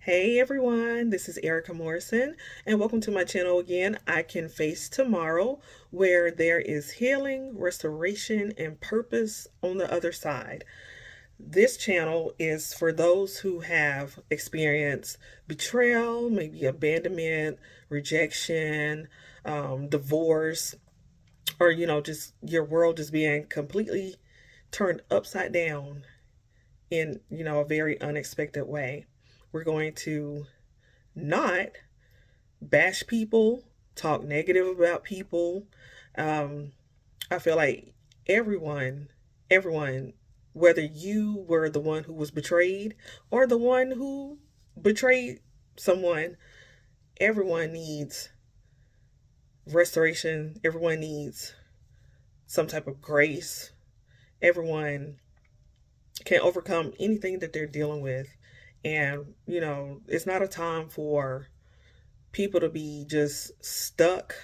Hey everyone, this is Erica Morrison, and welcome to my channel again. I Can Face Tomorrow, where there is healing, restoration, and purpose on the other side. This channel is for those who have experienced betrayal, maybe abandonment, rejection, divorce, or just your world just being completely turned upside down in a very unexpected way. We're going to not bash people, talk negative about people. Um, I feel like everyone, whether you were the one who was betrayed or the one who betrayed someone, everyone needs restoration. Everyone needs some type of grace. Everyone can overcome anything that they're dealing with. And, it's not a time for people to be just stuck,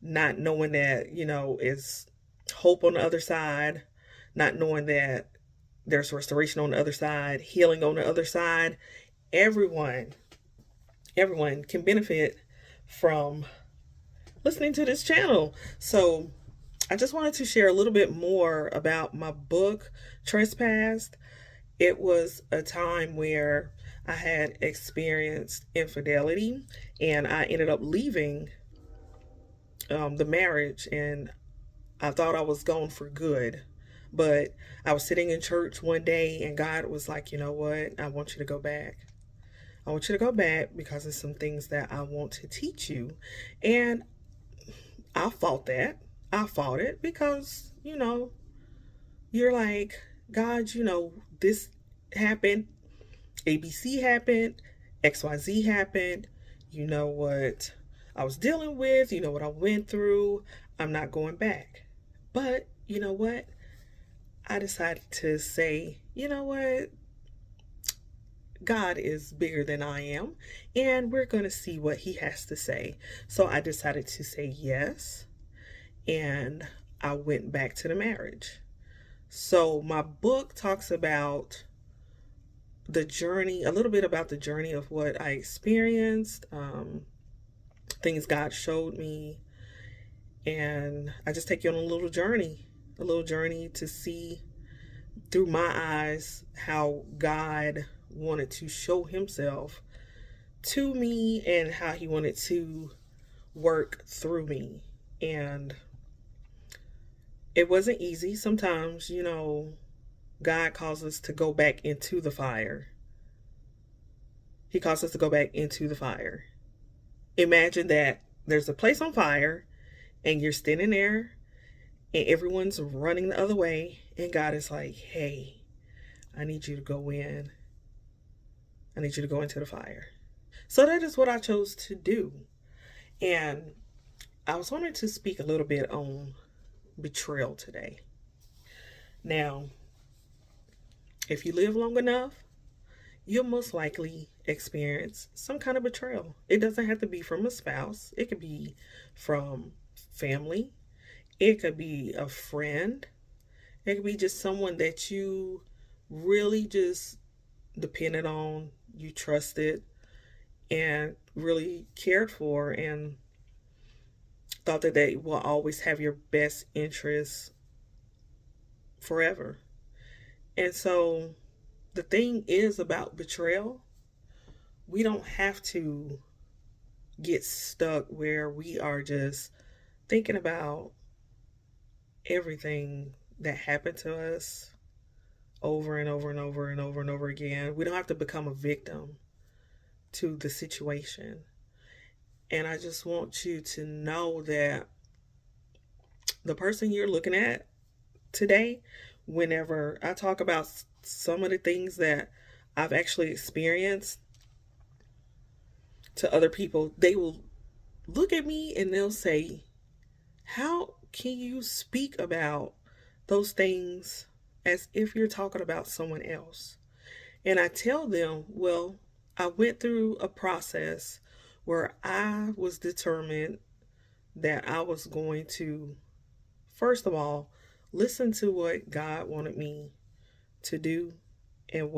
not knowing that, is hope on the other side, not knowing that there's restoration on the other side, healing on the other side. Everyone, everyone can benefit from listening to this channel. So I just wanted to share a little bit more about my book, Trespassed. It was a time where I had experienced infidelity and I ended up leaving the marriage, and I thought I was gone for good. But I was sitting in church one day and God was like, you know what? I want you to go back. I want you to go back because there's some things that I want to teach you. And I fought that. I fought it because, you're like, God, this happened, ABC happened, XYZ happened. You know what I was dealing with, you know what I went through. I'm not going back. But you know what? I decided to say, you know what? God is bigger than I am, and we're going to see what He has to say. So I decided to say yes, and I went back to the marriage. So my book talks about the journey, a little bit about the journey of what I experienced, things God showed me, and I just take you on a little journey to see through my eyes how God wanted to show Himself to me and how He wanted to work through me. And it wasn't easy. Sometimes, God calls us to go back into the fire. He calls us to go back into the fire. Imagine that there's a place on fire and you're standing there and everyone's running the other way, and God is like, hey, I need you to go in. I need you to go into the fire. So that is what I chose to do. And I was wanting to speak a little bit on betrayal today. Now, if you live long enough, you'll most likely experience some kind of betrayal. It doesn't have to be from a spouse, it could be from family, it could be a friend, it could be just someone that you really just depended on, you trusted, and really cared for, and thought that they will always have your best interests forever. And so the thing is about betrayal, we don't have to get stuck where we are just thinking about everything that happened to us over and over and over and over and over again. We don't have to become a victim to the situation. And I just want you to know that the person you're looking at today, whenever I talk about some of the things that I've actually experienced to other people, they will look at me and they'll say, how can you speak about those things as if you're talking about someone else? And I tell them, well, I went through a process where I was determined that I was going to, first of all, listen to what God wanted me to do and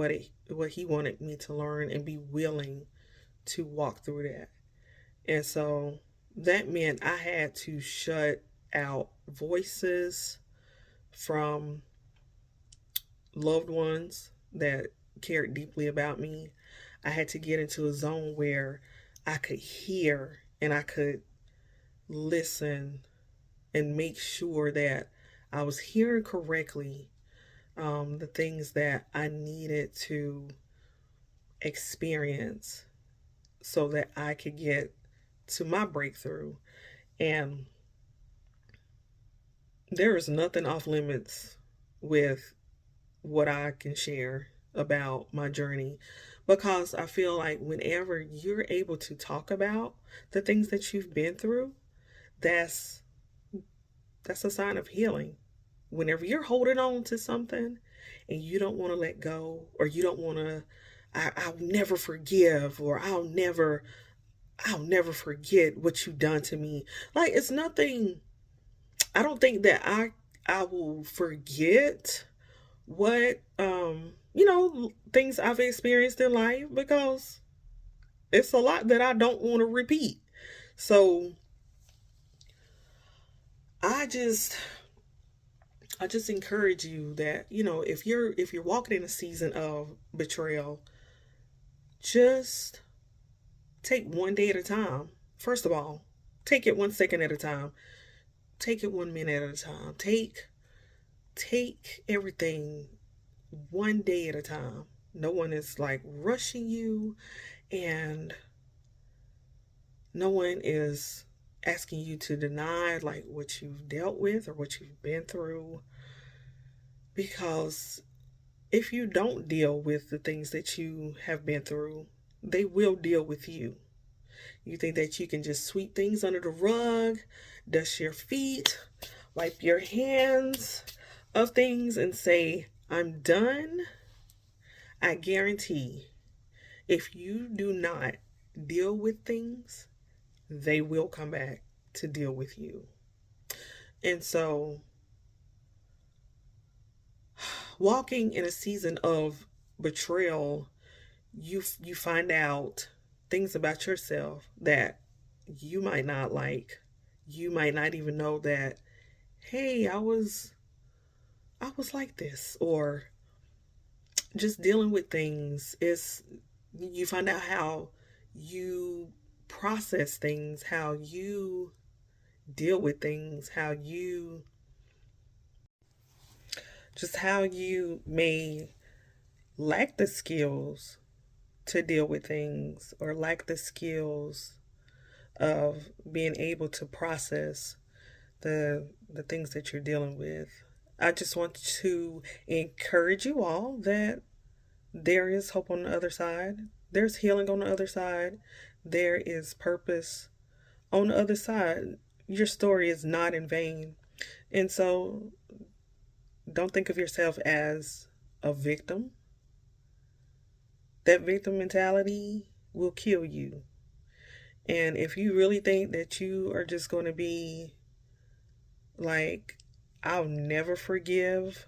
what he wanted me to learn and be willing to walk through that. And so that meant I had to shut out voices from loved ones that cared deeply about me. I had to get into a zone where I could hear and I could listen and make sure that I was hearing correctly the things that I needed to experience so that I could get to my breakthrough. And there is nothing off limits with what I can share about my journey, because I feel like whenever you're able to talk about the things that you've been through, that's that's a sign of healing. Whenever you're holding on to something and you don't want to let go, or you don't want to, I'll never forgive, or I'll never forget what you done to me. Like, it's nothing. I don't think that I will forget what things I've experienced in life, because it's a lot that I don't want to repeat. So I just I just encourage you that, if you're walking in a season of betrayal, just take one day at a time. First of all, take it 1 second at a time. Take it 1 minute at a time. Take everything one day at a time. No one is like rushing you, and no one is asking you to deny like what you've dealt with or what you've been through. Because if you don't deal with the things that you have been through, they will deal with you. You think that you can just sweep things under the rug, dust your feet, wipe your hands of things, and say, I'm done? I guarantee if you do not deal with things, they will come back to deal with you. And so, walking in a season of betrayal, you find out things about yourself that you might not like. You might not even know that, hey, I was like this, or just dealing with things is, you find out how you process things, how you deal with things, how you may lack the skills to deal with things, or lack the skills of being able to process the things that you're dealing with. I just want to encourage you all that there is hope on the other side. There's healing on the other side. There is purpose on the other side. Your story is not in vain. And so don't think of yourself as a victim. That victim mentality will kill you. And if you really think that you are just going to be like, I'll never forgive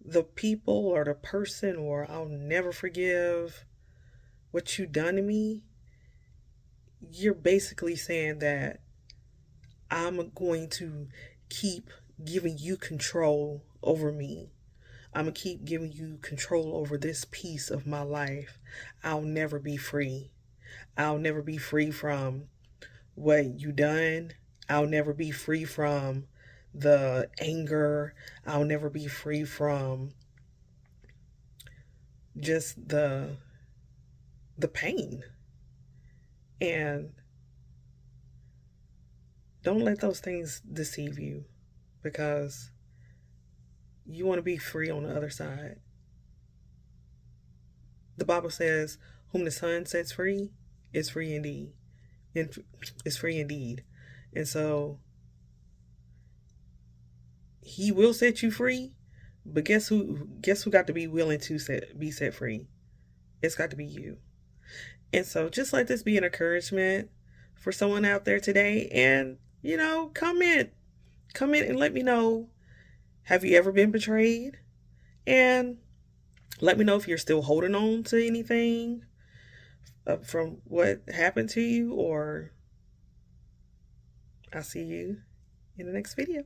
the people or the person, or I'll never forgive what you done to me, you're basically saying that I'm going to keep giving you control over me. I'm going to keep giving you control over this piece of my life. I'll never be free. I'll never be free from what you done. I'll never be free from the anger. I'll never be free from just the pain. And don't let those things deceive you, because you want to be free on the other side. The Bible says, whom the Son sets free is free indeed. Is free indeed. And so he will set you free, but guess who got to be willing to be set free? It's got to be you. And so just let this be an encouragement for someone out there today. And, comment and let me know, have you ever been betrayed? And Let me know if you're still holding on to anything from what happened to you, or I'll see you in the next video.